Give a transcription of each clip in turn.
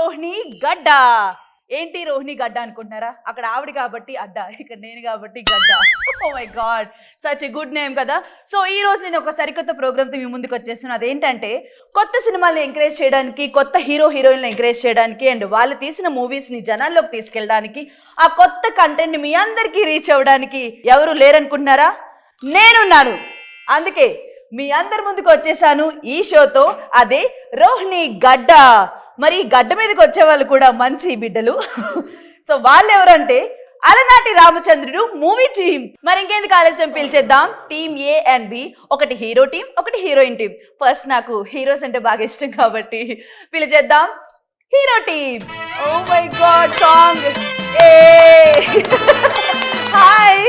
రోహిణి గడ్డ. ఏంటి రోహిణి గడ్డ అనుకుంటున్నారా? అక్కడ ఆవిడ కాబట్టి అడ్డ, ఇక్కడ నేను కాబట్టి గడ్డ. Oh my God, such a good name కదా. సో ఈ రోజు నేను ఒక సరికొత్త ప్రోగ్రామ్తో మీ ముందుకు వచ్చేస్తున్నాను. అదేంటంటే కొత్త సినిమాలను ఎంకరేజ్ చేయడానికి, కొత్త హీరో హీరోయిన్లు ఎంకరేజ్ చేయడానికి, అండ్ వాళ్ళు తీసిన మూవీస్ని జనాల్లోకి తీసుకెళ్ళడానికి, ఆ కొత్త కంటెంట్ని మీ అందరికీ రీచ్ అవ్వడానికి ఎవరు లేరనుకుంటున్నారా? నేనున్నాను. అందుకే మీ అందరి ముందుకు వచ్చేసాను ఈ షోతో, అదే రోహిణి గడ్డ. మరి గడ్డ మీదకి వచ్చే వాళ్ళు కూడా మంచి బిడ్డలు. సో వాళ్ళు ఎవరంటే అలనాటి రామచంద్రుడు మూవీ టీం. మరి ఇంకెందుకు ఆలస్యం, పిలిచేద్దాం టీమ్ ఏ అండ్ బి. ఒకటి హీరో టీం, ఒకటి హీరోయిన్ టీం. ఫస్ట్ నాకు హీరోస్ అంటే బాగా ఇష్టం కాబట్టి పిలిచేద్దాం hero team. Oh my God, song. Hey hi,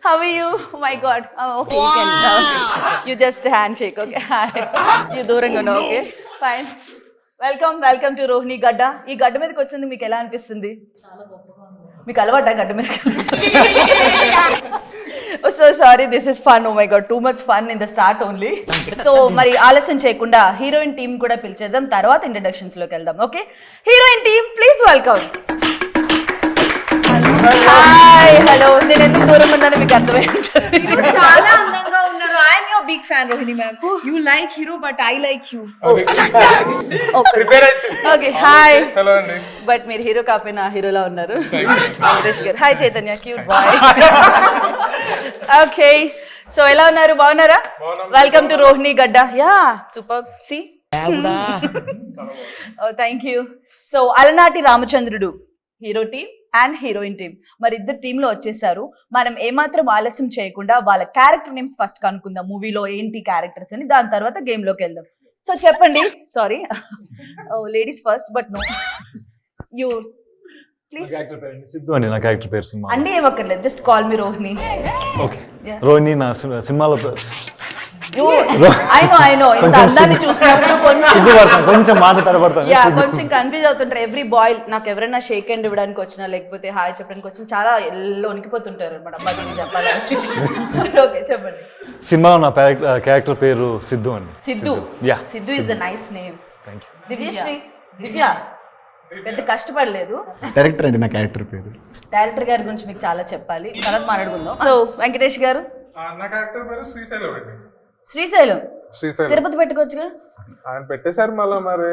how are you? Oh my god. Oh, okay, you can. Okay. You just handshake, okay? Hi. You దూరంగా ఉన్నావు, okay? Fine. Welcome to Rohini గడ్డ. ఈ గడ్డ మీదకి వచ్చింది మీకు ఎలా అనిపిస్తుంది? చాలా గొప్పగా ఉంది. మీకు అలవాటా గడ్డ మీద? So sorry, this is fun. Oh my God, too much fun in the start only. So మరి ఆలస్యం చేయకుండా హీరోయిన్ టీం కూడా పిలిచేద్దాం, తర్వాత ఇంట్రడక్షన్స్ లోకి వెళ్దాం. Okay, heroine team please welcome. Hi, hello. నేను ఎందుకు దూరం ఉన్నానో మీకు అర్థమై ఉంటుంది. చాలా అందంగా ఉన్నారు. I'm your big fan Rohini ma'am. You like hero but I like you. Okay, hi. Hello అండి. బట్ మీరు హీరో కాకపోయినా హీరోలా ఉన్నారు. Venkatesh garu. Hi Chaitanya, cute boy. Okay, so ఎలా ఉన్నారు? బాగున్నారా? వెల్కమ్ టు రోహిణి గడ్డ. Ya, super. See, oh thank you. So Alanati Ramachandrudu hero team and heroine team, మరి ఇద్దరు టీంలో వచ్చేసారు. మనం ఏమాత్రం ఆలస్యం చేయకుండా వాళ్ళ క్యారెక్టర్ నేమ్స్ ఫస్ట్ కనుక్కుందాం. మూవీలో ఏంటి క్యారెక్టర్స్ అని, దాని తర్వాత గేమ్లోకి వెళ్దాం. సో చెప్పండి. Sorry, ladies first, but no you please. Siddhu అండి నా క్యారెక్టర్ పేరు. సినిమా అంటే ఏమక్కర్లేదు, just call me Rohini. Okay, Rohini నా సినిమాలో I know ఇంత అందాన్ని చూసినప్పుడు కొంచెం మాట తడబడతాను. కొంచెం కన్ఫ్యూజ్ అవుతుంటారు. ఎవ్రీ బాయ్ నాకు ఎవరైనా షేక్ హ్యాండ్ ఇవ్వడానికి వచ్చినా, లేకపోతే హాయ్ చెప్పడానికి వచ్చినా చాలా ఎల్లో వణికిపోతుంటారు అనమాట. మరి చెప్పాలి. ఓకే, చెప్పండి. సినిమాలో నా క్యారెక్టర్ పేరు సిద్ధు అండి. Siddhu is the nice name. Divyasri, Divya పెద్ద కష్టపడలేదు. డైరెక్టర్ అండి నా క్యారెక్టర్ పేరు. డైరెక్టర్ గారి గురించి మీకు చాలా చెప్పాలి, తర్వాత మాట్లాడుకుందాం. సో వెంకటేష్ గారు. నా క్యారెక్టర్ పేరు శ్రీశైలం అండి. శ్రీశైలం తిరుపతి పెట్టుకోవచ్చుగా. ఆయన పెట్టేశారు మళ్ళీ, మరి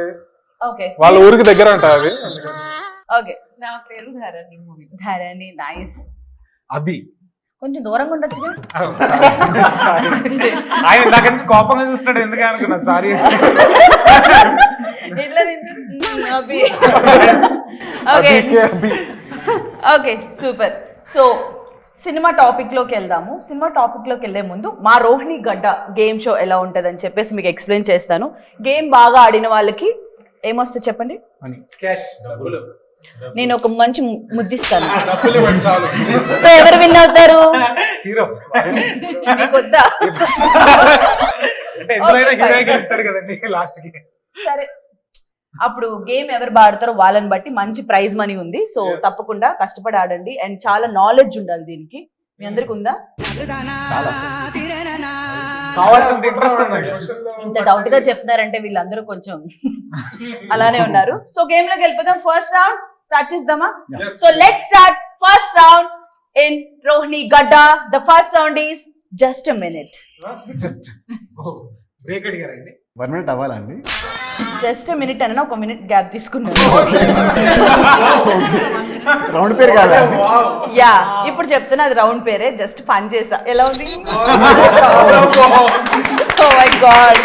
ఓకే వాళ్ళ ఊరికి దగ్గర అంట అది. ఓకే, నా పేరు ధారణి. Movie Dharani, nice. అది కొంచెం దూరంగా ఉండొచ్చుగా. ఆయన దగ్గర నుంచి కోపంగా చూస్తాడు, ఎందుకు అనుకున్నా. సారీ. ఇట్లా నుంచి okay, super. So cinema topic లోకి వెళ్దాము. సినిమా టాపిక్ లోకి వెళ్లే ముందు మా రోహిణి గడ్డ గేమ్ షో ఎలా ఉంటది అని చెప్పేసి మీకు ఎక్స్ప్లెయిన్ చేస్తాను. గేమ్ బాగా ఆడిన వాళ్ళకి ఏమొస్తుంది చెప్పండి? నేను ఒక మంచి ముద్దిస్తాను. సో ఎవరు విన్ అవుతారు? హీరో. నీకొద్దా? సరే, అప్పుడు గేమ్ ఎవరు బాడతారో వాళ్ళని బట్టి మంచి ప్రైజ్ మనీ ఉంది. సో తప్పకుండా కష్టపడి ఆడండి, అండ్ చాలా నాలెడ్జ్ ఉండాలి దీనికి. మీ అందరికి ఉందా? ఇంత డౌట్ గా చెప్తున్నారంటే వీళ్ళందరూ కొంచెం అలానే ఉన్నారు. సో గేమ్ లోకి వెళ్ళిపోతాం. ఫస్ట్ రౌండ్ స్టార్ట్ చేద్దామా? So let's start first round in Rohini గడ్డ. The first round is just a minute. Break అడిగారండి. 1 minute అవ్వాలండి. జస్ట్ మినిట్ అన్న, ఒక మినిట్ గ్యాప్ తీసుకున్నాను. రౌండ్ పేరు కాదా? యా, ఇప్పుడు చెప్తున్నా అది రౌండ్ పేరే, జస్ట్ ఫన్ చేసా. ఎలా ఉంది? ఓ మై గాడ్.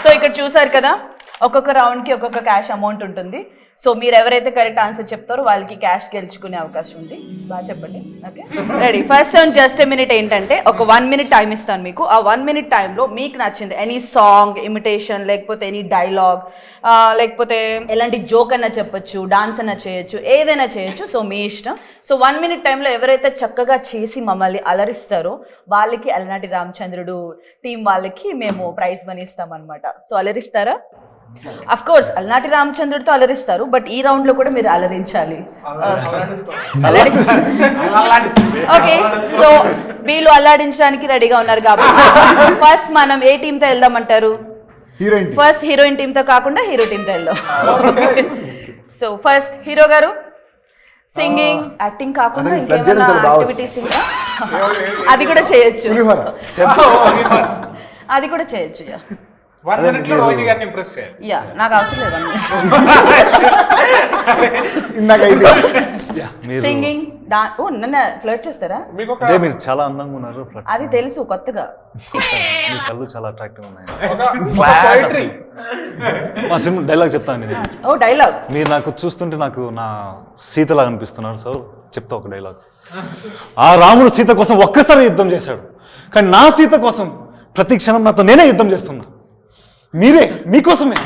సో ఇక్కడ చూసారు కదా, ఒక్కొక్క రౌండ్ కి ఒక్కొక్క క్యాష్ అమౌంట్ ఉంటుంది. సో మీరు ఎవరైతే కరెక్ట్ ఆన్సర్ చెప్తారో వాళ్ళకి క్యాష్ గెలుచుకునే అవకాశం ఉంది. బాగా చెప్పండి. Okay, ready. First round just a minute ఏంటంటే ఒక 1 minute టైం ఇస్తాను మీకు. ఆ 1 minute టైంలో మీకు నచ్చింది ఎనీ సాంగ్, ఇమిటేషన్, లేకపోతే ఎనీ డైలాగ్, లేకపోతే ఎలాంటి జోక్ అన్నా చెప్పొచ్చు, డాన్స్ అన్నా చేయొచ్చు, ఏదైనా చేయొచ్చు. సో మీ ఇష్టం. సో 1 minute టైంలో ఎవరైతే చక్కగా చేసి మమ్మల్ని అలరిస్తారో వాళ్ళకి అలనాటి రామచంద్రుడు టీం వాళ్ళకి మేము ప్రైజ్ మనీ ఇస్తాం అనమాట. సో అలరిస్తారా? అఫ్ కోర్స్ అలనాటి రామచంద్రుడితో అలరిస్తారు, బట్ ఈ రౌండ్ లో కూడా మీరు అలరించాలి. ఓకే, సో వీళ్ళు అల్లాడించడానికి రెడీగా ఉన్నారు కాబట్టి ఫస్ట్ మనం ఏ టీంతో వెళ్దామంటారు? హీరోయిన్ ఫస్ట్ హీరోయిన్ టీమ్ తో కాకుండా హీరో టీమ్ తో వెళ్దాం. సో ఫస్ట్ హీరో గారు సింగింగ్ యాక్టింగ్ కాకుండా అదే, ఇంకేమైనా ఫ్లడ్ చేయడం రావచ్చు. యాక్టివిటీస్ అది కూడా చేయొచ్చు, పులిహోర అది కూడా చేయొచ్చు. 1 minute లో రోహిణి గారిని ఇంప్రెస్ చేయాలి. యా నాకు అవసరం లేదండి. ఇందాక ఇది మీరు సింగింగ్ ఓ నన్ను ఫ్లర్ట్ చేస్తారా? మీకు ఒక అంటే మీరు చాలా అందంగా ఉన్నారు. అది తెలుసు కొత్తగా. మీ కళ్ళు చాలా అట్రాక్టివ్ ఉన్నాయి. poetry. మా సినిమా డైలాగ్ చెప్తాను నేను. ఓ డైలాగ్. మీరు నాకు చూస్తుంటే నాకు నా సీతలాగా అనిపిస్తున్నారు. సో చెప్తా ఒక డైలాగ్. ఆ రాముడు సీత కోసం ఒక్కసారి యుద్ధం చేశాడు, కానీ నా సీత కోసం ప్రతి క్షణం నాతో నేనే యుద్ధం చేస్తున్నా. మీరే మీకోసమే.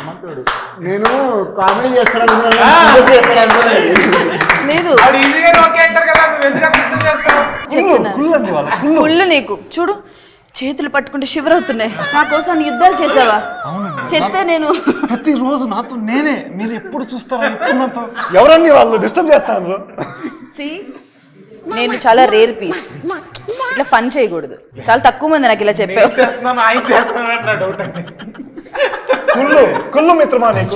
నేను కామెడీ చేస్తాను లేదు ఆవిడ ఈజీగా ఓకే అంటారు కదా, నువ్వు ఎందుకు అర్థం చేస్తావు? కుళ్ళు నీకు చూడు, చేతులు పట్టుకుంటే షివర్ అవుతున్నాయి. నా కోసం నీ యుద్ధాలు చేసావా? చెప్తే నేను ప్రతిరోజు నాతో నేనే. మీరు ఎప్పుడు చూస్తారా? ఎప్పుడు నాతో ఎవరన్నీ వాళ్ళు డిస్టర్బ్ చేస్తారు. See, నేను చాలా రేర్ పీస్. ఇట్లా పని చేయకూడదు. చాలా తక్కువ మంది నాకు ఇలా చెప్పావు. నేను చేస్తున్నాను, ఆయన చేస్తున్నాను అంటే నా డౌట్ అండి. కుళ్ళు కుళ్ళు మిత్రమా నీకు?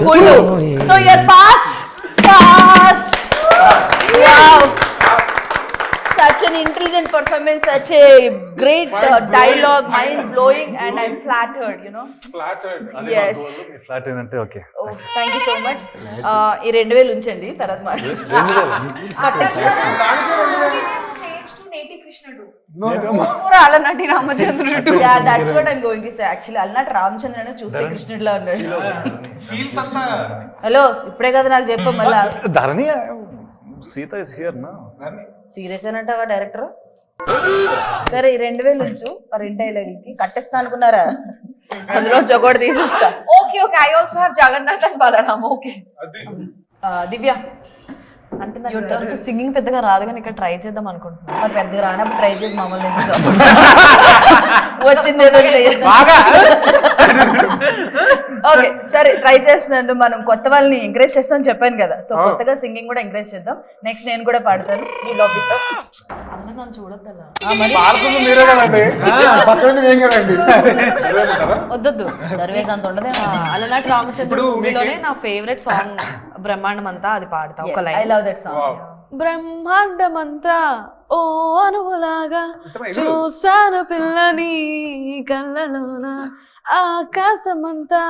So you're fast. Wow. Such an intelligent performance, such a great dialogue, mind blowing, and I'm flattered, you know. Yes. Flat ఏంటంటే okay. Oh, thank you so much. ఈ 2000 ఉంచండి, తర్వాత అలనాటి రామచంద్రుడు. Yeah, that's what I'm going to say. Actually, అలనాటి రామచంద్రుడు చూస్తే కృష్ణుడిలా ఉన్నాడు. ఫీల్స్ అంతా హలో, ఇప్పుడే కదా నాకు చెప్పా మళ్ళా. ధరణి సీత ఇస్ హియర్ నా. సీరియస్ అని అంటావా డైరెక్టర్? సరే ఈ 2000 ఉంచు. ఆ 2 డైలాగులకి కట్టేస్తా అనుకున్నారా? అందులో చొకోటి తీసేస్తా. Okay okay, I also have Jagannath and Balaram. Okay Divya అంటే నాకు సింగింగ్ పెద్దగా రాదు, కానీ ఇక్కడ ట్రై చేద్దాం అనుకుంటున్నాను. మరి పెద్దగా రానప్పుడు ట్రై చేసి మమ్మల్ని వచ్చింది ఏదో ఓకే సరే ట్రై చేస్తున్నాను. మనం కొత్త వాళ్ళని ఎంకరేజ్ చేస్తామని చెప్పాను కదా, సో కొత్తగా సింగింగ్ కూడా ఎంకరేజ్ చేద్దాం. నెక్స్ట్ నేను కూడా పాడతాను. అమ్మ నన్ను చూడొద్దలా. పాడుతుంది మీరే కదండి. పక్కన ఏం కదండి. వద్దొద్దు దర్వేజ్ అంత ఉండదే. అలనాటి రామచంద్రుడు మూవీలోనే నా ఫేవరెట్ సాంగ్ బ్రహ్మాండం అంతా, అది పాడతా ఒక I line. Love that song. బ్రహ్మాండమంతా ఓ అనువులాగా చూసాను పిల్లని కళ్ళలోన, ఆకాశమంతా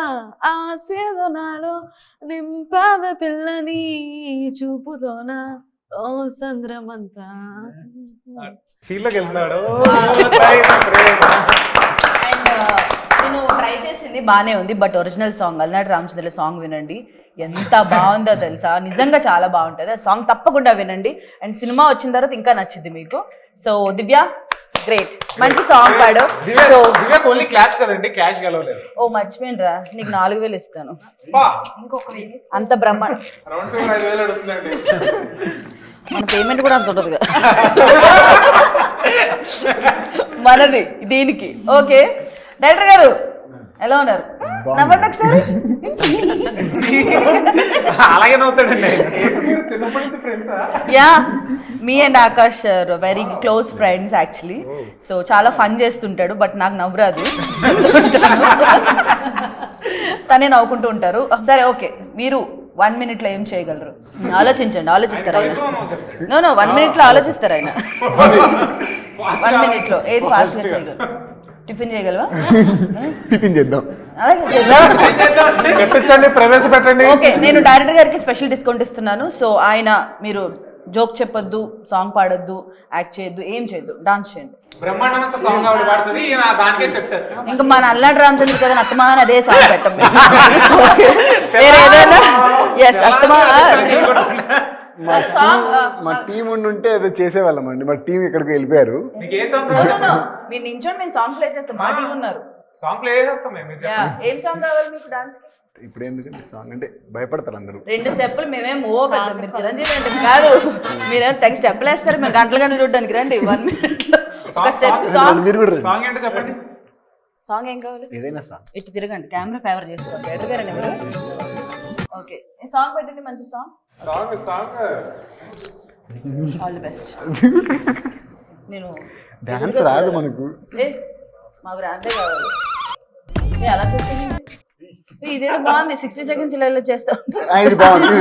ఆశీర్వనాలు నింపావే పిల్లని చూపులోన, ఓ సంద్రమంతా. ఫీల్డ్లోకి వెళ్తున్నాడు. అండ్ నేను ట్రై చేసింది బాగానే ఉంది, బట్ ఒరిజినల్ సాంగ్ అలనాటి రామచంద్రుల సాంగ్ వినండి, ఎంత బాగుందో తెలుసా. నిజంగా చాలా బాగుంటుంది ఆ సాంగ్, తప్పకుండా వినండి. అండ్ సినిమా వచ్చిన తర్వాత ఇంకా నచ్చింది మీకు. సో దివ్య గ్రేట్, మంచి సాంగ్ పాడు. సో దివ్యకు ఓన్లీ క్లాప్స్ కదండి, క్యాష్ గెలవలేదు. ఓ మర్చిపోయినరా, నీకు 4000 ఇస్తాను. ఇంకొక అంత బ్రహ్మాండం. Round figure 5000 అడుగుతుందండి. మన పేమెంట్ కూడా అంత ఉంటుంది కదా మనది దీనికి. ఓకే డైరెక్టర్ గారు ఎలా ఉన్నారు? నవ్వండి ఒకసారి. అలాగే నవ్వుతాడండి. చిన్నప్పటి నుంచి ఫ్రెండ్సా? Ya, me and Akash are very close friends actually. So చాలా ఫన్ చేస్తుంటాడు, బట్ నాకు నవ్వురాదు. తనే నవ్వుకుంటూ ఉంటారు. సరే ఓకే, మీరు 1 minute లో ఏం చేయగలరు? ఆలోచించండి, ఆలోచిస్తారు ఆయన. నో 1 minute లో ఆలోచిస్తారు ఆయన. 1 minute లో ఏది ఫాస్ట్ గా చేయగలరు? టిఫిన్ చేయగలవా? టిఫిన్ చేద్దాం. పెట్టండి, ప్రవేశపెట్టండి. ఓకే, నేను డైరెక్టర్ గారికి స్పెషల్ డిస్కౌంట్ ఇస్తున్నాను. సో ఆయన మీరు జోక్ చెప్పొద్దు, సాంగ్ పాడొద్దు, యాక్ట్ చేయొద్దు, ఏం చేయొద్దు, డాన్స్ చేయండి. బ్రహ్మాండమంత సాంగ్ ఆవిడ పాడుతుంది, ఈయన దానికే స్టెప్స్ వేస్తాం. ఇంకా మన అల్లాడి రామచంద్ర కదా అత్తమాన్ అదే సాంగ్ పెట్టం. వేరే ఏదైనా ఎస్ అస్తమా మా టీం ఉంటే ఏదో చేసేవాళ్ళం అండి. మా టీం ఇక్కడికి వెళ్ళిపోయారు. నీకు ఏ సాంగ్ మీరు నించోండి, మేము సాంగ్ ప్లే చేస్తాం. మా టీం ఉన్నారు. సాంగ్ ప్లే చేస్తాం మేము. ఏం సాంగ్ కావాలి మీకు డాన్స్ కి? ఇప్పుడు ఎందుకంటే సాంగ్ అంటే భయపడతారు అందరూ. 2 స్టెప్పులు మేమేం పెద్ద మీరు చిరంజీవి అంటే కాదు, మీరేం తెగ స్టెప్పులు వేస్తారు, మేము గంటలు చూడడానికి రండి. 1 minute లో ఒక స్టెప్ సాంగ్. మీరు కూడా రండి. సాంగ్ ఏంటో చెప్పండి. సాంగ్ ఏం కావాలి? ఏదైనా సాంగ్. ఇటు తిరగండి, కెమెరా ఫేవర్ చేసుకోండి. ఎదురుగారండి మీరు. ఓకే సాంగ్ పెట్టండి, మంచి song. Song all the best. నేను డాన్స్ రాదు మనకు. మాకు రాందే కావాలి. అలా చెప్పండి. ఇదేదో బాగుంది 60 సెకండ్స్ ఇలా చేస్తా ఇది బాగుంది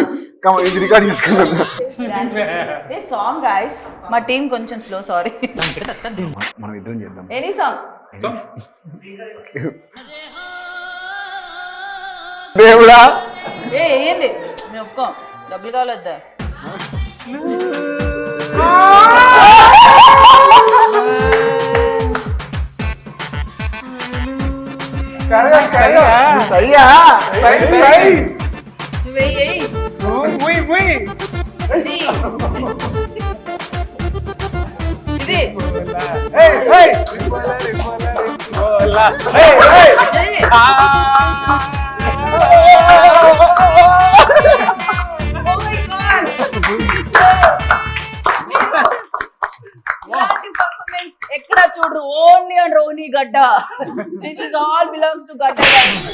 ఇది రికార్డ్ చేసుకున్నాను ఏ సాంగ్ గైస్ మా టీం కొంచెం స్లో సారీ మనం ఇద్దరం చేద్దాం ఎనీ సాంగ్ దేవుడా వేయండి మేము ఒప్పుకోం డబ్బులు కావాలొద్దా సయ్యా వెయ్యి ఇది ఎక్కడ చూడరు ఓన్లీ అండ్ రోహిణి గడ్డ this is all belongs to గడ్డ డాన్స్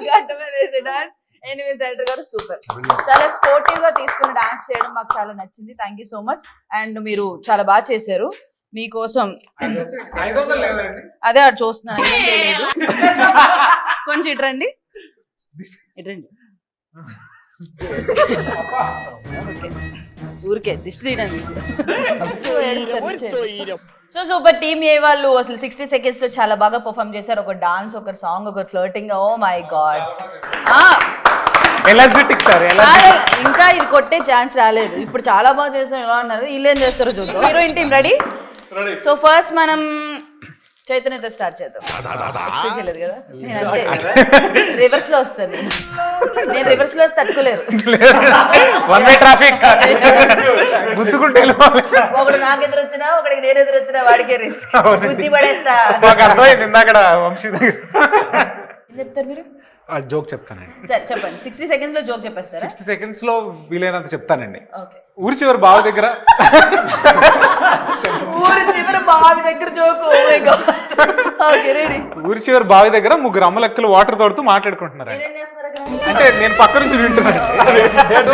గడ్డ మీద వేసే డాన్స్ ఎనీవేస్ డైరెక్టర్ గారు సూపర్ చాలా స్పోర్టివ్ గా తీసుకుని డాన్స్ చేయడం మాకు చాలా నచ్చింది thank you so much and మీరు చాలా బాగా చేశారు మీకోసం అదే అది చూస్తున్నాను లేదు కొంచెం ఇటరండి ఇటరండి ఊరికే దిష్టి తీయడానికి సో సూపర్ టీమ్ ఏ వాళ్ళు అసలు 60 సెకండ్స్ లో చాలా బాగా పర్ఫామ్ చేశారు ఒక డాన్స్ ఒక సాంగ్ ఒక flirting oh my God energetic sir ఇంకా ఇది కొట్టే ఛాన్స్ రాలేదు ఇప్పుడు చాలా బాగా చేస్తారు ఎలా అన్నారు వీళ్ళు ఏం చేస్తారో చూద్దాం heroine team ready so first మనం చైతన్యతో స్టార్ట్ చేద్దాం ఎక్స్పెక్ట్ చేయలేదు కదా నేను అంతే రివర్స్ లో వస్తాను నేను రివర్స్ లో తట్టుకోలేరు ట్రాఫిక్ గుద్దుకుంటే ఒకడు నాకు ఎదురు వచ్చినా ఒకడికి నేను ఎదురు వచ్చినా వాడికే రిస్క్ బుద్ధి పడేస్తా మాకు అర్థమైంది ఇందాక వంశీ ఏం చెప్తారు మీరు జోక్ చెప్తానండి సరే చెప్పండి 60 సెకండ్స్ లో జోక్ చెప్పేస్తారా 60 సెకండ్స్ లో వీలైనంత చెప్తానండి ఓకే ఊరి చివరి బావి దగ్గర ఊరి చివరి బావి దగ్గర జోక్ ఓకే రెడీ ఊరి చివరి బావి దగ్గర ముగ్గురు అమ్మలెక్కలు వాటర్ తోడుతూ మాట్లాడుకుంటున్నారు మీరేం చేస్తున్నారు అక్కడ అంటే నేను పక్క నుంచి వింటున్నాను సో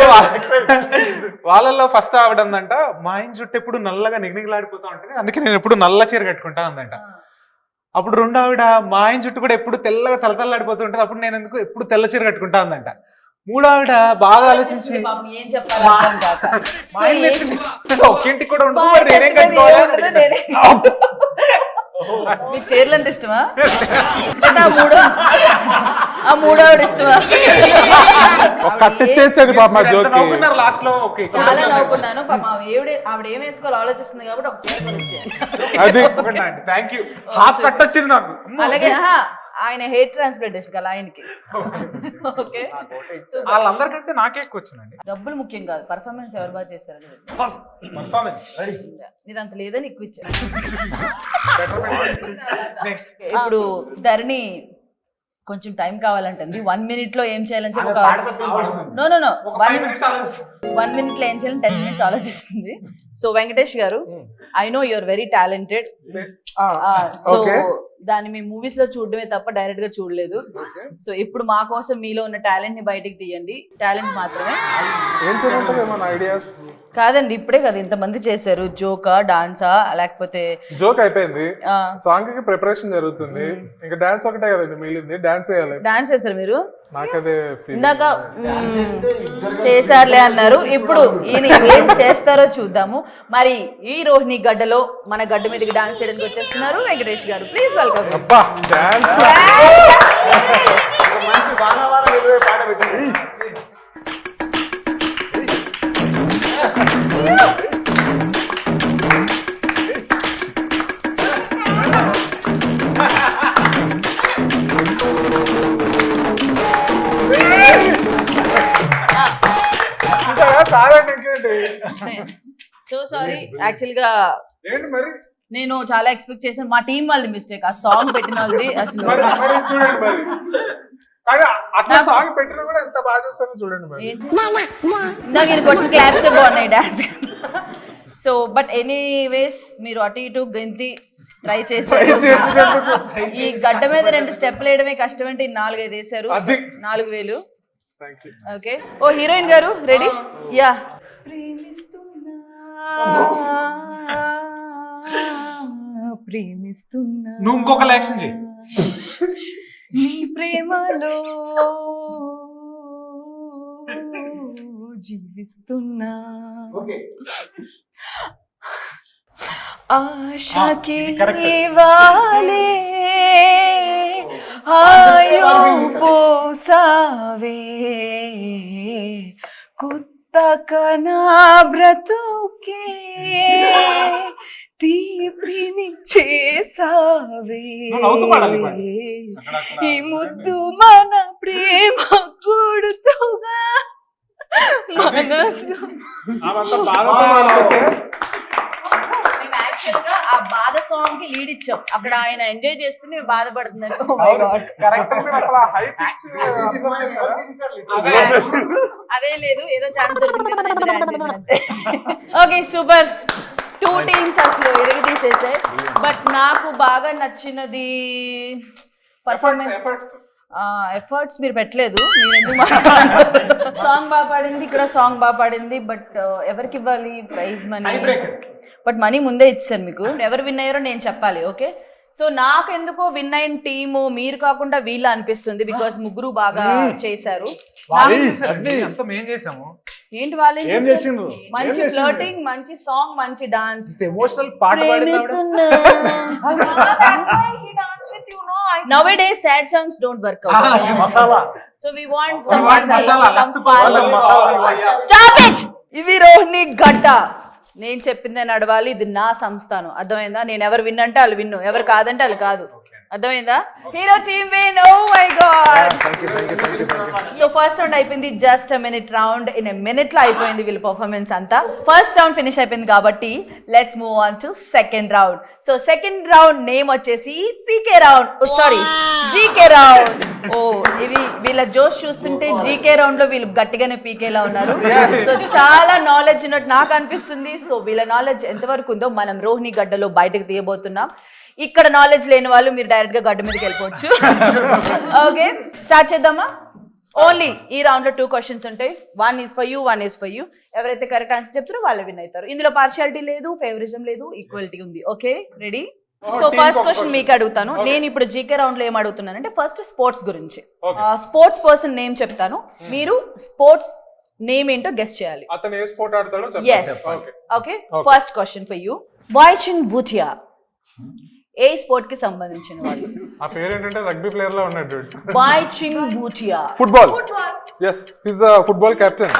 వాళ్ళల్లో ఫస్ట్ ఆవిడందంట మా ఆయన చుట్టూ ఎప్పుడు నల్లగా నిగనిగలాడిపోతా ఉంటుంది అందుకే నేను ఎప్పుడు నల్ల చీర కట్టుకుంటా అందంట అప్పుడు రెండో ఆవిడ మా ఆయన చుట్టూ కూడా ఎప్పుడు తెల్లగా తలతల్లాడిపోతూ ఉంటుంది అప్పుడు నేను ఎందుకు ఎప్పుడు తెల్ల చీర కట్టుకుంటా అందంట మూడో ఆవిడ బాగా ఆలోచించి పాపం ఏం చెప్పాలి అర్థం కాక. మా ఆయన నెత్తిన ఒక్కింటికి కూడా ఉండదు మరి నేనేం కట్టుకోవాలి మీకు చీరలు ఎంత ఇష్టమా లేదా ఆ మూడో ఆవిడ ఇష్టమా కట్ చేసాడు పాప మా జోక్ లాస్ట్ లో ఓకే చాలా నవ్వుకున్నాను పాపం ఆవిడ ఏం వేసుకోవాలి ఆలోచిస్తుంది కాబట్టి ఒక చీర కొనిచ్చాను అది థ్యాంక్ యూ హాఫ్ కట్ వచ్చింది నాకు అలాగే ఆయన హెయిర్ ట్రాన్స్ప్లాంటేషన్ కదా ఆయనకి ఓకే వాళ్ళందరికంటే నాకే ఎక్కువ వచ్చిందండి డబ్బులు ముఖ్యం కాదు పర్ఫార్మెన్స్ ఎవరు బాగా చేశారు పర్ఫార్మెన్స్ నీదంత లేదని ఎక్కువ ఇచ్చాను ఇప్పుడు ధరణి కొంచెం టైం కావాలంటుంది 1 minute లో ఏం చేయాలని చెప్పి నో 1 minute లో ఏం చేయాలని 10 minutes ఆలోచిస్తుంది సో వెంకటేష్ గారు I know your very talented so దాన్ని మేము మూవీస్ లో చూడడమే తప్ప డైరెక్ట్ గా చూడలేదు సో ఇప్పుడు మా కోసం మీలో ఉన్న టాలెంట్ ని బయటికి తీయండి టాలెంట్ మాత్రమే కాదండి ఇప్పుడే కదా ఇంతమంది చేశారు జోకా డాన్సా లేకపోతే జోక్ అయిపోయింది సాంగ్ కి ప్రిపరేషన్ జరుగుతుంది ఇంకా డాన్స్ ఒకటే కదండి మిగిలింది డాన్స్ చేయాలి డాన్స్ చేస్తారు మీరు నాకదే ఇందాక చేశారులే అన్నారు ఇప్పుడు ఈయన ఏం చేస్తారో చూద్దాము మరి ఈ రోహిణి గడ్డలో మన గడ్డ మీదకి డాన్స్ చేయడానికి వచ్చేస్తున్నారు వెంకటేష్ గారు ప్లీజ్ వెల్కమ్ అబ్బా డాన్స్ మంచి వాన పాట పెట్టింది సో సారీ యాక్చువల్ గా ఏంటి మరి నేను చాలా ఎక్స్పెక్ట్ చేశాను మా టీం వాళ్ళది మిస్టేక్ ఆ సాంగ్ పెట్టిన వాళ్ళది అసలు మరి చూడండి మరి కానీ అట్లా సాంగ్ పెట్టినా కూడా ఎంత బాగా చేస్తారో చూడండి మరి ఏం ఇందాక నేను కొట్టిన క్లాప్స్ బాగున్నాయి డాన్స్ సో బట్ ఎనీవేస్ మీరు అటు ఇటు గెంతి ట్రై చేశారు ఈ గడ్డ మీద 2 స్టెప్లు వేయడమే కష్టం అంటే 4-5 వేసారు 4000 ఓకే ఓ హీరోయిన్ గారు రెడీ యా నువ్వు ఇంకొక యాక్షన్ చేయి నీ ప్రేమలో జీవిస్తున్నా ఆశకి వాలే ఆయో పోసావే కొత్తకనా బ్రతుకే తీపిని చేసావే నువ్వు నవ్వుతూ పాడాలి ఈ పాట. ఈ ముద్దు మన ప్రేమ కొడుతుగా మనసు ఆమంతా బాధతో మాట్లాడితే మేము యాక్చువల్ గా ఆ బాధ సాంగ్ కి లీడ్ ఇచ్చాం. అక్కడ ఆయన ఎంజాయ్ చేస్తూ మేము బాధపడుతున్నారు. కరెక్ట్ మీరు అసలు హై పిచ్ అదే లేదు, ఏదో ఛాన్స్ దొరికింది కదా ఇందులో యాడ్ చేశాను అంతే. ఓకే సూపర్, 2 టీమ్స్ అసలు ఎరగదీసేసాయి. బట్ నాకు బాగా నచ్చినది పర్ఫార్మెన్స్. ఎఫర్ట్స్ మీరు పెట్టలేదు, మీరు ఎందుకు మాట్లాడారు? సాంగ్ బాగా పాడింది, ఇక్కడ సాంగ్ బాగా పాడింది. బట్ ఎవరికి ఇవ్వాలి ప్రైజ్ మనీ? బట్ మనీ ముందే ఇచ్చాను మీకు. ఎవరు విన్ అయ్యారో నేను చెప్పాలి. ఓకే, సో నాకు ఎందుకో విన్ అయిన టీము మీరు కాకుండా వీళ్ళు అనిపిస్తుంది. బికాస్ ముగ్గురు బాగా చేశారు. అంతా మేం చేసాము. ఏంటి వాళ్ళు ఏం చేసిండ్రు? మంచి ఫ్లర్టింగ్, మంచి సాంగ్, మంచి డాన్స్. ఎమోషనల్ పాట పాడింది Nowadays sad songs don't work out. So we want some Stop it! ఇది రోహిణి గడ్డ. నేను చెప్పిందే నడవాలి, ఇది నా సంస్థానం. అర్థమైందా? నేను ఎవరు విన్ అంటే వాళ్ళు విన్ను, ఎవరు కాదంటే వాళ్ళు కాదు. అర్థమైందా? Hero team win. Oh my God. So first round అయిపోయింది. Just minute round, in a minute లో అయిపోయింది వీళ్ళ పర్ఫార్మెన్స్ అంతా. ఫస్ట్ రౌండ్ ఫినిష్ అయిపోయింది కాబట్టి let's move on to second round. So second round name వచ్చేసి పీకే రౌండ్, సారీ జీకే రౌండ్. ఓ ఇది వీళ్ళ జోష్ చూస్తుంటే జీకే రౌండ్ లో వీళ్ళు గట్టిగానే పీకేలా ఉన్నారు. సో చాలా నాలెడ్జ్ ఉన్నట్టు నాకు అనిపిస్తుంది. సో వీళ్ళ నాలెడ్జ్ ఎంతవరకు ఉందో మనం రోహిణి గడ్డలో బయటకు తీయబోతున్నాం. ఇక్కడ నాలెడ్జ్ లేని వాళ్ళు మీరు డైరెక్ట్ గా గడ్డ మీదకి వెళ్ళిపోవచ్చు. ఓకే స్టార్ట్ చేద్దామా? ఓన్లీ ఈ రౌండ్ లో 2 క్వశ్చన్స్ ఉంటాయి. 1 is for you, 1 is for you. ఎవరైతే కరెక్ట్ ఆన్సర్ చెప్తారో వాళ్ళే విన్ అవుతారు. ఇందులో పార్షియాలిటీ లేదు, ఫేవరిజం లేదు, ఈక్వాలిటీ ఉంది. Okay ready? So first question మీకు అడుగుతాను. నేను ఇప్పుడు జీకే రౌండ్ లో ఏం అడుగుతున్నానంటే ఫస్ట్ స్పోర్ట్స్ గురించి. స్పోర్ట్స్ పర్సన్ నేమ్ చెప్తాను, మీరు స్పోర్ట్స్ నేమ్ ఏంటో గెస్ చేయాలి. అతను ఏ స్పోర్ట్ ఆడతాడో Yes. Okay first question for you. Baichung Bhutia ఏ స్పోర్ట్ కి సంబంధించిన వాళ్ళు? ఆ పేరు ఏంటంటే రగ్బీ ప్లేయర్ లో ఉన్నాడు. Baichung Bhutia. Football. Yes his football captain.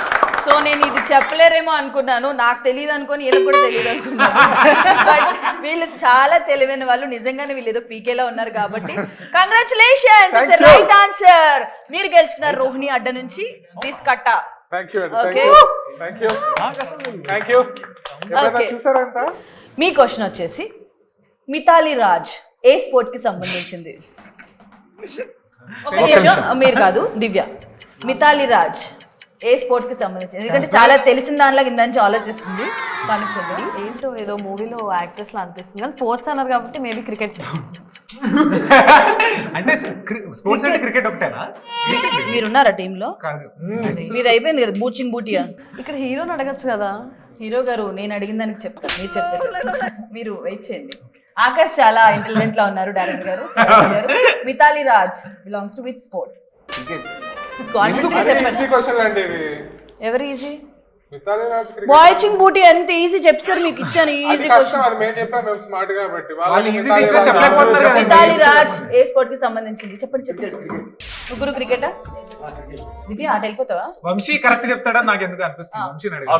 So నేను ఇది చెప్పలేరేమో అనుకున్నాను, నాకు తెలియదు అనుకోని వీళ్ళకి కూడా తెలియదు అనుకున్నాను. బట్ వీళ్ళు చాలా తెలివైన వాళ్ళు, నిజంగానే వీళ్ళు ఏదో పీకేలో ఉన్నారు కాబట్టి కంగ్రాచులేషన్స్, రైట్ ఆన్సర్. మీరు గెలుచుకున్నారు రోహిణి అడ్డ నుంచి దిస్ కట్ట. Thank you. Okay. Thank you. Thank you. Okay. చూసారా ఎంత? మీ క్వశ్చన్ వచ్చేసి మితాలి రాజ్ ఏ స్పోర్ట్ కి సంబంధించింది? ఒక నిమిషం, మీరు కాదు దివ్య. మితాలి రాజ్ ఏ స్పోర్ట్ కి సంబంధించింది? ఎందుకంటే చాలా తెలిసిన దానిలో కింద నుంచి ఆలోచిస్తుంది. కనుక్కుంది ఏంటో ఏదో మూవీలో యాక్ట్రెస్ లా అనిపిస్తుంది, కానీ స్పోర్ట్స్ అన్నారు కాబట్టి మేబీ క్రికెట్. అంటే స్పోర్ట్స్ అంటే క్రికెట్ ఒకటేనా? మీరున్నారా టీమ్ లో? కాదు. మీది అయిపోయింది కదా బూచింగ్ బూటియా. ఇక్కడ హీరోని అడగచ్చు కదా. హీరో గారు నేను అడిగిన దానికి చెప్తాను, మీరు చెప్తారు. మీరు వెయిట్ చేయండి. ఆకాష్ చాలా ఇంటెలిజెంట్ లా ఉన్నారు డైరెక్టర్ గారు. Mithali Raj belongs to which sport? Easy question అండి ఇది. ఎవరు ఈజీ? మితాలి రాజ్ క్రికెట్. బాయ్చింగ్ బూటీ ఎంత ఈజీ చెప్తారు మీకు ఇచ్చాను. ఈజీ అది కష్టం, అది మేము చెప్పాం, మేము స్మార్ట్ కాబట్టి. వాళ్ళు ఈజీ థింగ్స్ చెప్పలేకపోతున్నారు కదా. మితాలి రాజ్ ఏ స్పోర్ట్ కి సంబంధించింది? చెప్పండి చెప్తారు. ముగ్గురు క్రికెటా? దివ్య ఆట వెళ్ళిపోతావా? వంశీ కరెక్ట్ చెప్తాడని నాకు ఎందుకు అనిపిస్తుంది. వంశీని అడిగాను.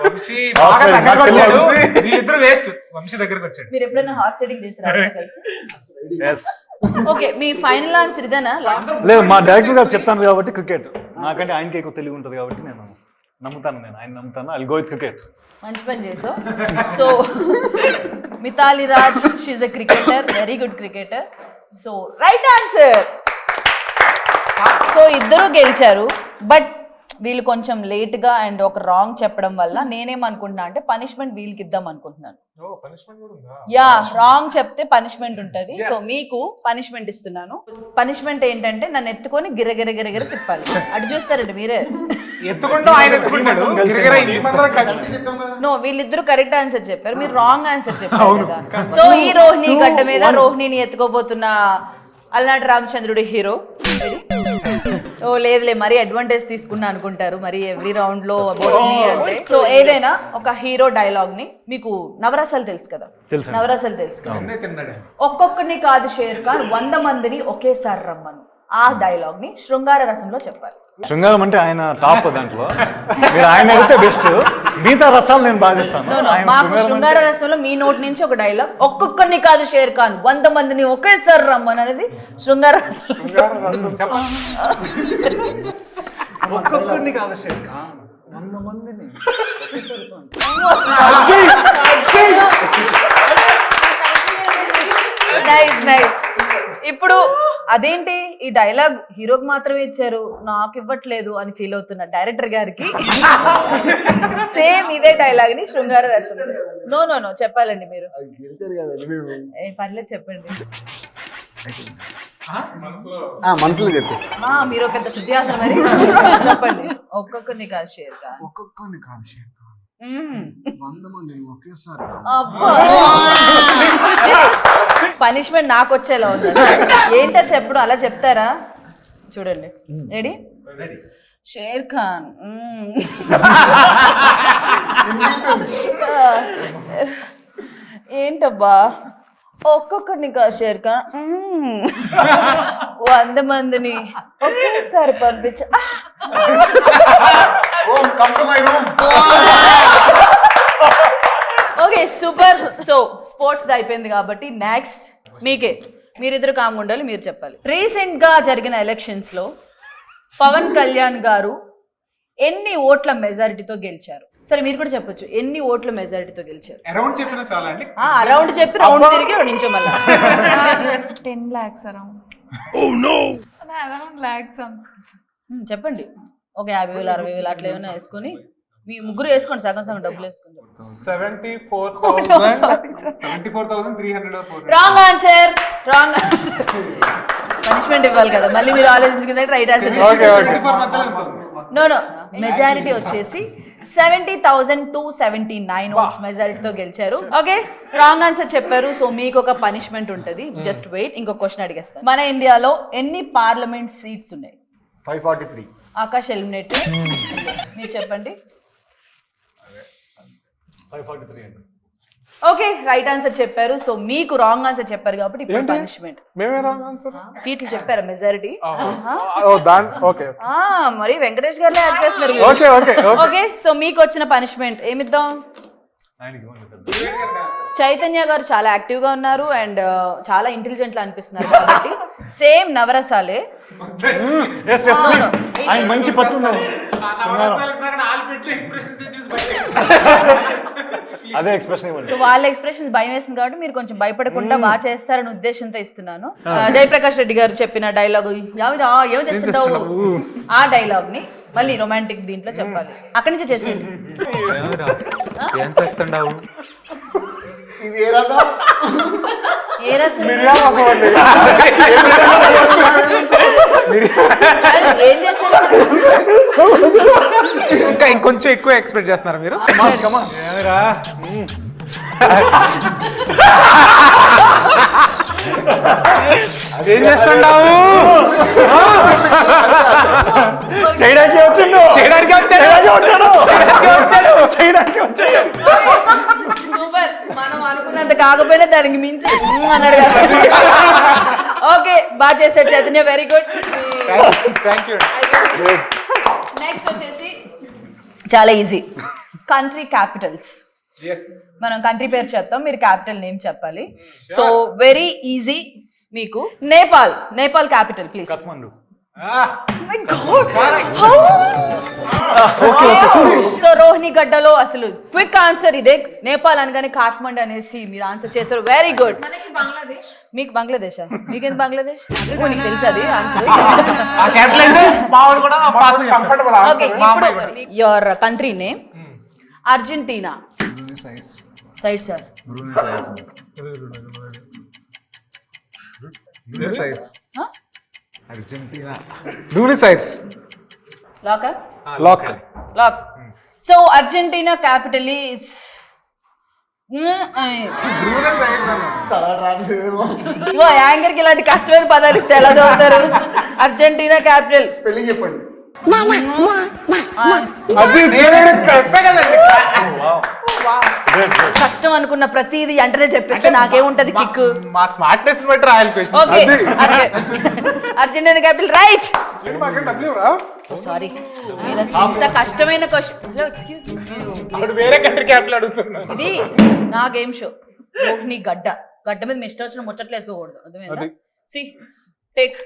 వంశీ బాగా దగ్గరకు వచ్చాడు. వీళ్ళిద్దరు వేస్ట్. వంశీ దగ్గరకు వచ్చాడు. మీరు ఎప్పుడైనా హార్స్ రైడింగ్ చేస్తారా కలిసి? ఓకే మీ ఫైనల్ ఆన్సర్ ఇదేనా? లేదు, మా డైరెక్టర్ గారు చెప్తాను కాబట్టి క్రికెట్. నాకంటే ఆయనకి ఎక్కువ తెలివి ఉంటుంది కాబట్టి నేను నమ్ముతాను. ఆయన నమ్ముతాను. I go with cricket. మంచి పని చేసావు. So Mithali Raj she's a cricketer, very good cricketer. So right answer. So ఇద్దరు గెలిచారు. బట్ వీళ్ళు కొంచెం లేట్ గా అండ్ ఒక రాంగ్ చెప్పడం వల్ల నేనేమనుకుంటున్నా అంటే పనిష్మెంట్ వీళ్ళకి ఇద్దాం అనుకుంటున్నాను. ఓ పనిష్మెంట్ కూడా ఉందా? యా, రాంగ్ చెప్తే పనిష్మెంట్ ఉంటది. సో మీకు పనిష్మెంట్ ఇస్తున్నాను. పనిష్మెంట్ ఏంటంటే నన్ను ఎత్తుకొని గిరగిర తిప్పాలి. అటు చూస్తారండి మీరే. ఎత్తుకుంటూ ఆయన ఎత్తుకుంటాడు గిరగిర ఈ మందరం కలిసి. నో, వీళ్ళిద్దరు కరెక్ట్ ఆన్సర్ చెప్పారు, మీరు రాంగ్ ఆన్సర్ చెప్పారు కదా. సో ఈ రోహిణి గడ్డ మీద రోహిణిని ఎత్తుకోబోతున్న అలనాటి రామచంద్రుడు హీరో. ఓ లేదులే, మరీ అడ్వాంటేజ్ తీసుకున్నా అనుకుంటారు మరి ఎవ్రీ రౌండ్ లో అంటే. సో ఏదైనా ఒక హీరో డైలాగ్ ని, మీకు నవరసాలు తెలుసు కదా, తెలుసు. నవరసాలు తెలుసు కదా. అన్నీ తిన్నాడు. ఒక్కొక్కరిని కాదు షేర్ ఖాన్ 100 మందిని ఒకేసారి రమ్మను. ఆ డైలాగ్ ని శృంగార రసంలో చెప్పాలి. శృంగారం అంటే ఆయన టాప్ దాంట్లో. మీరు ఆయన అయితే బెస్ట్, మిగతా రసాలు నేను బాగా చెప్తాను. ఆయన మాకు శృంగారం శృంగార రసంలో మీ నోటి నుంచి ఒక డైలాగ్, ఒక్కొక్కరిని కాదు షేర్ ఖాన్ 100 మందిని ఒకేసారి రమ్మను అనేది శృంగార రసం. ఒక్కొక్కరిని కాదు షేర్ ఖాన్ 100 మందిని ఒకేసారి పంపు. Nice nice. ఇప్పుడు అదేంటి ఈ డైలాగ్ హీరోకి మాత్రమే ఇచ్చారు, నాకు ఇవ్వట్లేదు అని ఫీల్ అవుతున్న డైరెక్టర్ గారికి సేమ్ ఇదే డైలాగ్ ని శృంగార రసం. నో నో నో చెప్పాలండి మీరు. పర్లేదు చెప్పండి. మనసులో చెప్పి మీరు పెద్ద శుద్ధ్యాసనం మరి చెప్పండి. ఒక్కొక్కరిని కాదు షేర్ ఖాన్. ఒక్కొక్కరిని కాదు షేర్ ఖాన్ 100 మందిని ఒకేసారి. పనిష్మెంట్ నాకు వచ్చేలా ఉంది. ఏంటో చెప్పడం అలా చెప్తారా? చూడండి, రెడీ? షేర్ ఖాన్ ఏంటబ్బా, ఒక్కొక్కరిని కాదు షేర్ ఖాన్ 100 మందిని ఒకేసారి పంపించ. Okay super. సో స్పోర్ట్స్ అయిపోయింది కాబట్టి నెక్స్ట్ మీకే. మీరిద్దరు కామ్గా ఉండాలి, మీరు చెప్పాలి. రీసెంట్ గా జరిగిన ఎలక్షన్స్ లో పవన్ కళ్యాణ్ గారు ఎన్ని ఓట్ల మెజారిటీతో గెలిచారు? సరే మీరు కూడా చెప్పొచ్చు, ఎన్ని ఓట్ల మెజారిటీతో గెలిచారు? అరౌండ్ చెప్పినా చాలా అండి. అరౌండ్ చెప్పి రౌండ్ తిరిగి నించో మళ్ళా. 10 lakhs around. Around lakhs. చెప్పండి. ఒక 50,000 60,000 అట్లా ఏమైనా వేసుకొని మీ ముగ్గురు వేసుకోండి, సగం సగం డబ్బులు వేసుకోండి. 74,300. Wrong answer. రాంగ్ పనిష్మెంట్ ఇవ్వాలి కదా, మళ్ళీ మీరు ఆలోచించుకుంటే right answer. No no, majority వచ్చేసి 70,279 ఓట్స్ మెజారిటీతో గెలిచారు. ఓకే, రాంగ్ ఆన్సర్ చెప్పారు. సో మీకు ఒక పనిష్మెంట్ ఉంటుంది. జస్ట్ వెయిట్, ఇంకో క్వశ్చన్ అడిగేస్తాను. మన ఇండియాలో ఎన్ని పార్లమెంట్ సీట్స్ ఉన్నాయి? 543. ఆకాష్ ఎలిమినేట్. మీరు చెప్పండి. 543 అండి. ఓకే, రైట్ ఆన్సర్ చెప్పారు. సో మీకు రాంగ్ ఆన్సర్ చెప్పారు కాబట్టి ఇప్పుడు పనిష్మెంట్. మేమే రాంగ్ ఆన్సర్. సీట్లు చెప్పారా మెజారిటీ? ఓకే మరి వెంకటేష్ గారు యాడ్ చేస్తున్నారు. ఓకే ఓకే ఓకే, సో మీకు వచ్చిన పనిష్మెంట్ ఏమిద్దాం? ఆయనకి ఇవ్వండి పెద్ద. చైతన్య గారు చాలా యాక్టివ్ గా ఉన్నారు అండ్ చాలా ఇంటెలిజెంట్ లా అనిపిస్తున్నారు కాబట్టి సేమ్ నవరసాలే. Yes, yes, please. ఆయన మంచి పట్టున్నారు. అదే ఎక్స్ప్రెషన్ ఇవ్వండి. సో వాళ్ళ ఎక్స్ప్రెషన్ భయం వేసింది కాబట్టి మీరు కొంచెం భయపడకుండా బాగా చేస్తారని ఉద్దేశంతో ఇస్తున్నాను. జయప్రకాష్ రెడ్డి గారు చెప్పిన డైలాగ్ ఏం చేస్తుంటావు, ఆ డైలాగ్ ని మళ్ళీ రొమాంటిక్ దీంట్లో చెప్పాలి. అక్కడి నుంచి చేసేయండి. ఏం చేస్తుండవు? ఇది ఏ రథం? ఏ రసం? ఏం చేస్తారు? ఇంకా ఇంకొంచెం ఎక్కువ ఎక్స్పెక్ట్ చేస్తున్నారా మీరు? ఏమిరా? ఏం చేస్తుండవు? చేయడానికి వచ్చాడు. సూపర్. మనం అనుకున్నంత కాకపోయినా దానికి మించి అన్నాడు కదా. ఓకే, బాగా చేశాడు Chaitanya, very good. Thank you. Next వచ్చేసి చాలా ఈజీ, కంట్రీ క్యాపిటల్స్. మనం కంట్రీ పేరు చెప్తాం, మీరు క్యాపిటల్ నేమ్ చెప్పాలి. సో వెరీ ఈజీ మీకు. Nepal capital please. Kathmandu. My God. How? So Rohini గడ్డలో అసలు క్విక్ ఆన్సర్ ఇదే. నేపాల్ అనగానే కాఠ్మండ్ అనేసి మీరు ఆన్సర్ చేశారు. Very good. మనకి బంగ్లాదేశ్. మీకు బంగ్లాదేశా? మీకేంది బంగ్లాదేశ్? నీకు తెలుసు అది ఆన్సర్. ఓకే, ఇప్పుడు your country name. Argentina. Side sir. Lock lock. So Argentina capital is anchor కి ఇలాంటి కష్టమైన పదాలు ఇస్తే ఎలా చదువుతారు? అర్జెంటీనా క్యాపిటల్ స్పెల్లింగ్ చెప్పండి. కష్టం అనుకున్న ప్రతిదీ వెంటనే చెప్పేస్తే నాకేముంటది కిక్. మా స్మార్ట్నెస్ బట్టి రాయాలి question. Okay, Argentina capital right. Sorry, ఇంత కష్టమైన క్వశ్చన్. హలో, ఎక్స్క్యూజ్ మీ, వేరే కంట్రీ క్యాపిటల్ అడుగుతున్నాను. ఇది నా గేమ్ షో. రోహిణి గడ్డ మీద మీ ఇష్టం వచ్చిన ముచ్చట్లు వేసుకోకూడదు, అర్థమైందా? See take.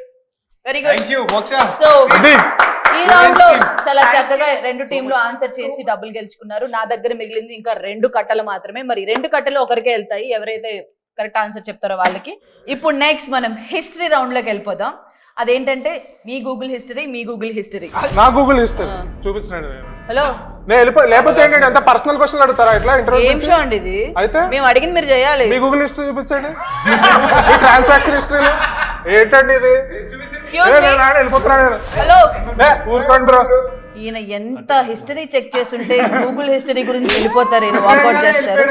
Very good. Thank you Moksha. So ఈ రౌండ్ లో చాలా చక్కగా రెండు టీంలు ఆన్సర్ చేసి డబ్బులు గెలుచుకున్నారు. నా దగ్గర మిగిలింది ఇంకా 2 కట్టలు మాత్రమే. మరి 2 కట్టలు ఒకరికే వెళ్తాయి, ఎవరైతే కరెక్ట్ ఆన్సర్ చెప్తారో వాళ్ళకి. ఇప్పుడు నెక్స్ట్ మనం హిస్టరీ రౌండ్ లోకి వెళ్ళిపోదాం. అదేంటంటే మీ గూగుల్ హిస్టరీ. నా గూగుల్ హిస్టరీ చూపించండి. హలో, లేకపోతే ఏంటంటే ఎంత పర్సనల్ క్వశ్చన్ అడుగుతారా ఇట్లా ఇంటర్వ్యూ? ఏం షో అండి ఇది? అయితే మేము అడిగింది మీరు చేయాలి. మీ గూగుల్ హిస్టరీ చూపించండి. మీ ట్రాన్సాక్షన్ హిస్టరీ ఏంటండి ఇది? వెళ్ళిపోతున్నాను. హలో, ఊరుకోండి బ్రో. ఈయన ఎంత హిస్టరీ చెక్ చేస్తుంటే గూగుల్ హిస్టరీ గురించి వెళ్ళిపోతారు, ఈయన వాకౌట్ చేస్తారు.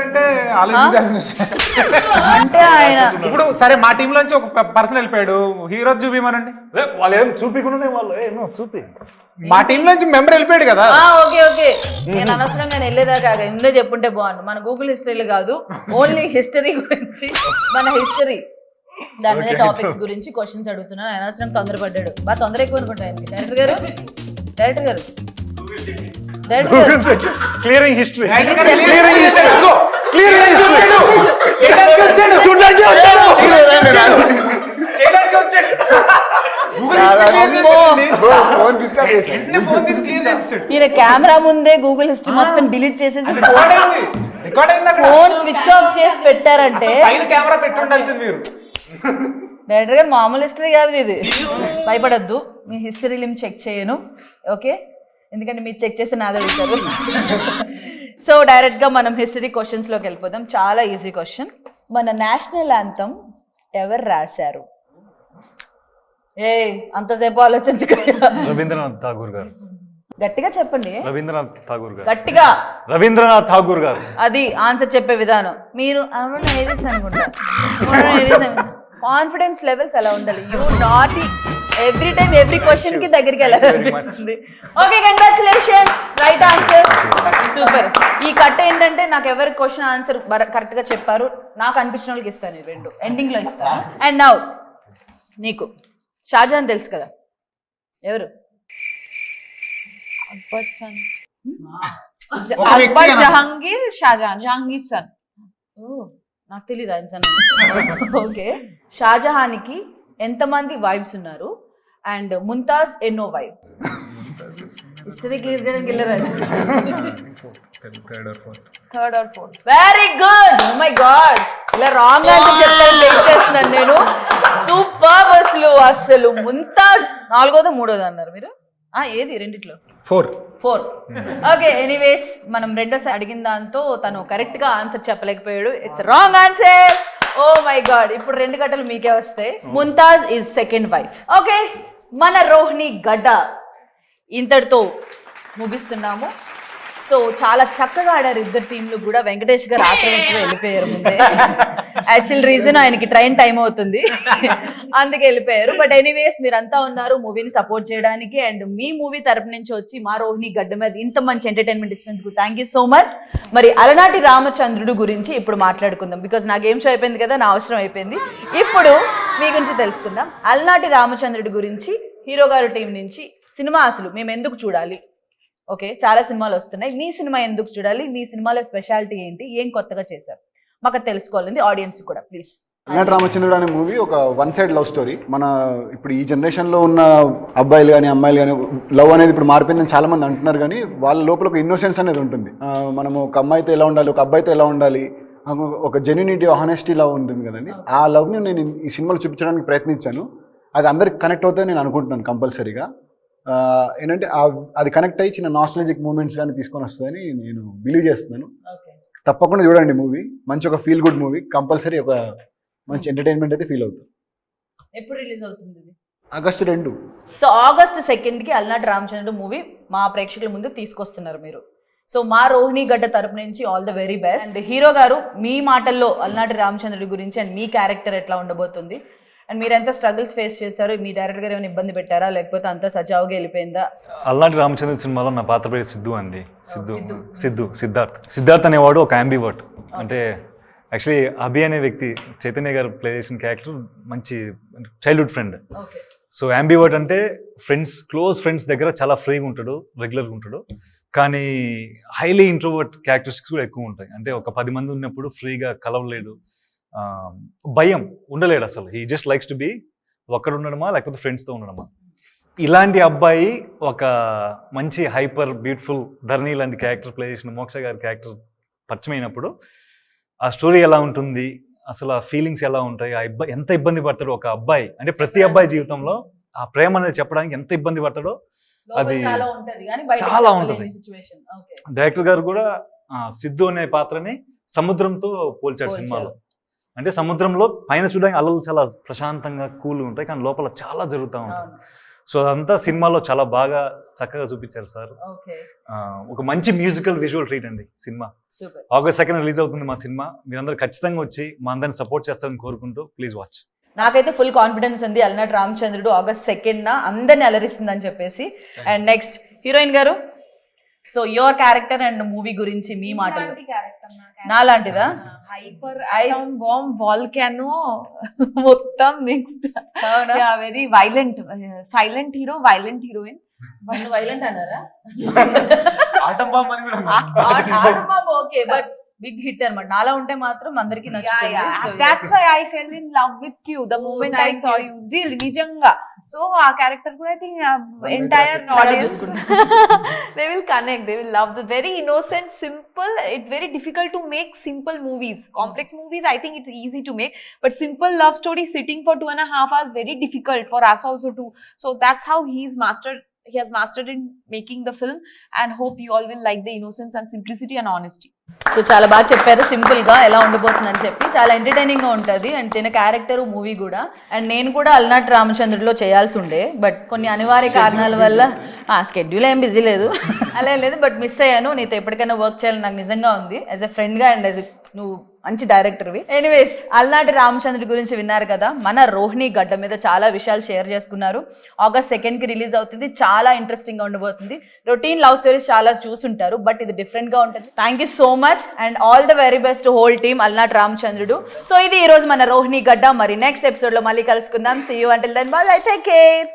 అంటే ఆయన ఇప్పుడు సరే మా టీం లోంచి ఒక పర్సన్ వెళ్ళిపోయాడు, హీరో చూపిమనండి. వాళ్ళు ఏం చూపించకుండా వాళ్ళు ఏమో చూపి. మా టీం లోంచి మెంబర్ వెళ్ళిపోయాడు కదా. ఓకే, నేను అనవసరంగా వెళ్ళేదాకా ముందే చెప్పుంటే బాగుండు. మన గూగుల్ హిస్టరీలు కాదు, ఓన్లీ హిస్టరీ గురించి, మన హిస్టరీ దాని మీద టాపిక్స్ గురించి క్వశ్చన్స్ అడుగుతున్నాను. అనవసరం తొందరపడ్డాడు, బాగా తొందర ఎక్కువ అనుకుంటా. డైరెక్టర్ గారు క్లియరింగ్ హిస్టరీ. ఈయన కెమెరా ముందే గూగుల్ హిస్టరీ మొత్తం డిలీట్ చేసేసి ఫోన్ స్విచ్ ఆఫ్ చేసి పెట్టారంటే కెమెరా పెట్టి ఉండాల్సింది మీరు. డైరెక్టర్ గారు మామూలు హిస్టరీ కాదు ఇది, భయపడద్దు. మీ హిస్టరీ లిమ్ చెక్ చేయను, ఓకే? ఎందుకంటే మీరు చెక్ చేస్తే నాది అడుగుతారు. సో డైరెక్ట్ గా మనం హిస్టరీ క్వశ్చన్స్ లోకి వెళ్ళిపోదాం. చాలా ఈజీ క్వశ్చన్. మన నేషనల్ యాంథమ్ ఎవరు రాశారు? అంతసేపు ఆలోచించుకోండి. రవీంద్రనాథ్ ఠాగూర్ గారు. గట్టిగా చెప్పండి. రవీంద్రనాథ్ ఠాగూర్ గారు. గట్టిగా. రవీంద్రనాథ్ ఠాగూర్ గారు. అది ఆన్సర్ చెప్పే విధానం. మీరు అనుకుంటా కాన్ఫిడెన్స్ లెవెల్స్ ఎలా ఉండాలి? You not every time every question కి దగ్గరికి వెళ్ళాలనిపిస్తుంది. Okay, congratulations, right answer, super. ఈ కట్ ఏంటంటే నాకు ఎవరి క్వశ్చన్ ఆన్సర్ కరెక్ట్ గా చెప్పారు నాకు అనిపించిన వాళ్ళకి ఇస్తాను, 2 ఎండింగ్ లో ఇస్తాను. అండ్ నౌ నీకు షాజహాన్ తెలుసు కదా, ఎవరు? అక్బర్ జహాంగీర్ షాజహాన్, జహాంగీర్ సన్. నాకు తెలియదు ఆయన సన్. ఓకే, షాజహాన్కి ఎంతమంది వైఫ్స్ ఉన్నారు అండ్ ముంతాజ్ ఎన్నో వైఫ్? హిస్టరీ క్లియర్ చేయడానికి వెళ్ళారు. Third or fourth. Very good. Oh my God, ఇలా రాంగ్ ఆన్సర్ చెప్తాను వెయిట్ చేస్తున్నాను నేను. సూపర్. అసలు ముంతాజ్ 4వ 3వ అన్నారు మీరు. ఏది రెండిట్లో? 4. ఓకే, ఎనీవేస్ మనం రెండోసారి అడిగిన దాంతో తను కరెక్ట్ గా ఆన్సర్ చెప్పలేకపోయాడు. It's wrong answer. Oh my God, ఇప్పుడు 2 గంటలు మీకే వస్తాయి. Mumtaz is second wife. Okay, మన రోహిణి గడ్డ ఇంతటితో ముగిస్తున్నాము. సో చాలా చక్కగా ఆడారు ఇద్దరు టీంలు కూడా. వెంకటేష్ గారు ఆక్రమించుగా వెళ్ళిపోయారు ముందే. యాక్చువల్ రీజన్ ఆయనకి ట్రైన్ టైం అవుతుంది, అందుకే వెళ్ళిపోయారు. బట్ ఎనీవేస్ మీరంతా ఉన్నారు మూవీని సపోర్ట్ చేయడానికి. అండ్ మీ మూవీ తరపు నుంచి వచ్చి మా రోహిణి గడ్డ మీద ఇంత మంచి ఎంటర్టైన్మెంట్ ఇచ్చినందుకు థ్యాంక్ యూ సో మచ్. మరి అలనాటి రామచంద్రుడు గురించి ఇప్పుడు మాట్లాడుకుందాం. బికాజ్ నా గేమ్ షో అయిపోయింది కదా, నా అవసరం అయిపోయింది. ఇప్పుడు మీ గురించి తెలుసుకుందాం. అలనాటి రామచంద్రుడి గురించి హీరో గారు టీం నుంచి సినిమా అసలు మేము ఎందుకు చూడాలి? ఓకే, చాలా సినిమాలు వస్తున్నాయి, మీ సినిమా ఎందుకు చూడాలి? మీ సినిమాలో స్పెషాలిటీ ఏంటి? ఏం కొత్తగా చేశారు? మాకు తెలుసుకోవాలండి, ఆడియన్స్ కూడా ప్లీజ్. అలనాటి రామచంద్రుడు అనే మూవీ ఒక వన్ సైడ్ లవ్ స్టోరీ. మన ఇప్పుడు ఈ జనరేషన్లో ఉన్న అబ్బాయిలు కానీ అమ్మాయిలు కానీ లవ్ అనేది ఇప్పుడు మారిపోయిందని చాలా మంది అంటున్నారు, కానీ వాళ్ళ లోపల ఒక ఇన్నోసెన్స్ అనేది ఉంటుంది. మనము ఒక అమ్మాయితో ఎలా ఉండాలి, ఒక అబ్బాయితో ఎలా ఉండాలి, ఒక జెన్యూనిటీ హానెస్టీ లవ్ ఉంటుంది కదండి. ఆ లవ్ని నేను ఈ సినిమాలో చూపించడానికి ప్రయత్నించాను. అది అందరికి కనెక్ట్ అవుతుందని నేను అనుకుంటున్నాను కంపల్సరీగా. ఏంటంటే అది కనెక్ట్ అయ్యి చిన్న నాస్టాలజిక్ మూమెంట్స్ కానీ తీసుకొని వస్తుందని నేను బిలీవ్ చేస్తున్నాను. తప్పకుండా చూడండి మూవీ, మంచి ఒక ఫీల్ గుడ్ మూవీ, కంపల్సరీ ఒక మంచి ఎంటర్టైన్మెంట్ అయితే ఫీల్ అవుతుంది. ఎప్పుడు రిలీజ్ అవుతుంది ఇది? ఆగస్టు 2. సో ఆగస్ట్ 2కి అలనాటి రామచంద్రుడు మూవీ మా ప్రేక్షకుల ముందు తీసుకొస్తున్నారు మీరు. సో మా రోహిణి గడ్డ తరపు నుంచి all the very best. And hero గారు మీ మాటల్లో అలనాటి రామచంద్రుడి గురించి అండ్ మీ క్యారెక్టర్ ఎట్లా ఉండబోతుంది, అండ్ మీరు ఎంత స్ట్రగుల్స్ ఫేస్ చేశారు, మీ డైరెక్టర్ గారు ఏమైనా ఇబ్బంది పెట్టారా లేకపోతే అంతా సజావుగా వెళ్ళిపోయిందా? అలనాటి రామచంద్ర సినిమాలో నా పాత్ర పేరు సిద్ధు అండి. సిద్ధార్థ్ అనేవాడు ఒక యాంబివర్ట్. అంటే యాక్చువల్లీ అభి అనే వ్యక్తి చైతన్య గారు ప్లే చేసిన క్యారెక్టర్ మంచి చైల్డ్హుడ్ ఫ్రెండ్. సో యాంబివర్ట్ అంటే క్లోజ్ ఫ్రెండ్స్ దగ్గర చాలా ఫ్రీగా ఉంటాడు, రెగ్యులర్గా ఉంటాడు, కానీ హైలీ ఇంట్రోవర్ట్ క్యారెక్టరిస్టిక్స్ కూడా ఎక్కువ ఉంటాయి. అంటే ఒక 10 మంది ఉన్నప్పుడు ఫ్రీగా కలవలేడు, భయం ఉండలేడు అసలు. He just likes to be ఒక్కడ ఉండడమా లేకపోతే ఫ్రెండ్స్తో ఉండడమా. ఇలాంటి అబ్బాయి ఒక మంచి హైపర్ బ్యూటిఫుల్ ధరణి లాంటి క్యారెక్టర్ ప్లే చేసిన మోక్ష గారి క్యారెక్టర్ పరిచయం అయినప్పుడు ఆ స్టోరీ ఎలా ఉంటుంది, అసలు ఆ ఫీలింగ్స్ ఎలా ఉంటాయి, ఎంత ఇబ్బంది పడతాడు ఒక అబ్బాయి, అంటే ప్రతి అబ్బాయి జీవితంలో ఆ ప్రేమ అనేది చెప్పడానికి ఎంత ఇబ్బంది పడతాడో అది చాలా ఉంటుంది. డైరెక్టర్ గారు కూడా సిద్ధు అనే పాత్రని సముద్రంతో పోల్చాడు సినిమాలో. అంటే సముద్రంలో పైన చూడడానికి అలలు చాలా ప్రశాంతంగా కూల్గా ఉంటాయి, కానీ లోపల చాలా జరుగుతూ ఉంటుంది. సో అదంతా సినిమాలో చాలా బాగా చక్కగా చూపించారు సార్. ఒక మంచి మ్యూజికల్ విజువల్ ట్రీట్ అండి సినిమా. ఆగస్ట్ 2 రిలీజ్ అవుతుంది మా సినిమా. మీరందరూ ఖచ్చితంగా వచ్చి మా అందరిని సపోర్ట్ చేస్తారని కోరుకుంటూ ప్లీజ్ వాచ్. నాకైతే ఫుల్ కాన్ఫిడెన్స్ ఉంది అలనాటి రామచంద్రుడు ఆగస్ట్ 2న అందరిని అలరిస్తుందని చెప్పేసి. అండ్ నెక్స్ట్ హీరోయిన్ గారు, so your character and movie గురించి మీ మాటలు. నాలాంటిదా? హైపర్ ఐటమ్ బాంబ్ వాల్కానో మొత్తం mixed. Very violent, silent hero, violent heroine. Violent అన్నారా? ఆటం బాంబ్ అని కూడా ఓకే, బట్ బిగ్ హిట్ అన్నమాట. నాలా ఉంటే మాత్రం అందరికి నచ్చుతుంది. That's why I fell in love with you the moment I saw you. Really, నిజంగా. So ఆ క్యారెక్టర్ కూడా I think entire audience they will connect, they will love the very innocent, simple. It's very difficult to make simple movies. Complex movies I think it's easy to make, but simple love story sitting for 2.5 hours very difficult for us also too. So that's how he has mastered in making the film, and hope you all will like the innocence and simplicity and honesty. So చాలా బాగా చెప్పారు, simple గా ఎలా ఉండబోతుందని చెప్పి. చాలా entertaining గా ఉంటుంది అండ్ తిన క్యారెక్టర్ మూవీ కూడా. అండ్ నేను కూడా అలనాటి రామచంద్రుడిలో చేయాల్సి ఉండే, బట్ కొన్ని అనివార్య కారణాల వల్ల స్కెడ్యూల్ ఏం బిజీ లేదు, అలా లేదు, బట్ మిస్ అయ్యాను. నీతో ఎప్పటికైనా వర్క్ చేయాలని నాకు నిజంగా ఉంది, యాజ్ ఎ ఫ్రెండ్ గా అండ్ యాజ్ నువ్వు మంచి డైరెక్టర్వి. ఎనీవేస్, అలనాటి రామచంద్రుడి గురించి విన్నారు కదా. మన రోహిణి గడ్డ మీద చాలా విషయాలు షేర్ చేసుకున్నారు. ఆగస్ట్ 2కి రిలీజ్ అవుతుంది. చాలా ఇంట్రెస్టింగ్ గా ఉండబోతుంది. రొటీన్ లవ్ స్టోరీస్ చాలా చూసుంటారు, బట్ ఇది డిఫరెంట్ గా ఉంటుంది. Thank you so much and all the very best whole team అలనాటి రామచంద్రుడు. సో ఇది ఈ రోజు మన రోహిణి గడ్డ. మరి నెక్స్ట్ ఎపిసోడ్ లో మళ్ళీ కలుసుకుందాం. See you until then, bye, take care.